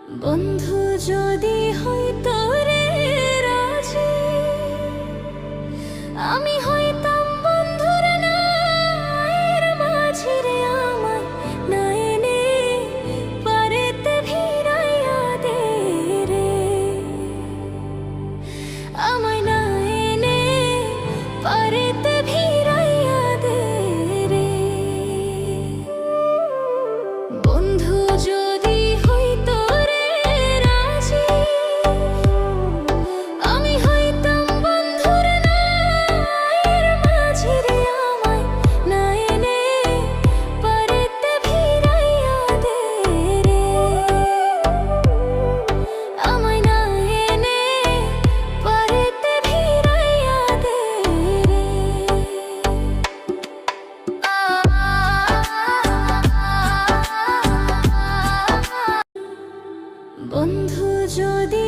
বন্ধু যদি হইতো রে রাজি, আমি হইতাম বন্ধুর নায়ের মাঝি রে। আমায় না এনে পারেতে ভিড়াইয়া দে রে, আমায় না এনে পারেতে ভিড়াইয়া দে রে। বন্ধু যদি হইতো রে রাজি, আমি হইতাম বন্ধুর নায়ের মাঝি রে। আমায় না এনে পারেতে ভিড়াইয়া দে রে, আমায় না এনে পারেতে ভিড়াইয়া দে রে। বন্ধু যদি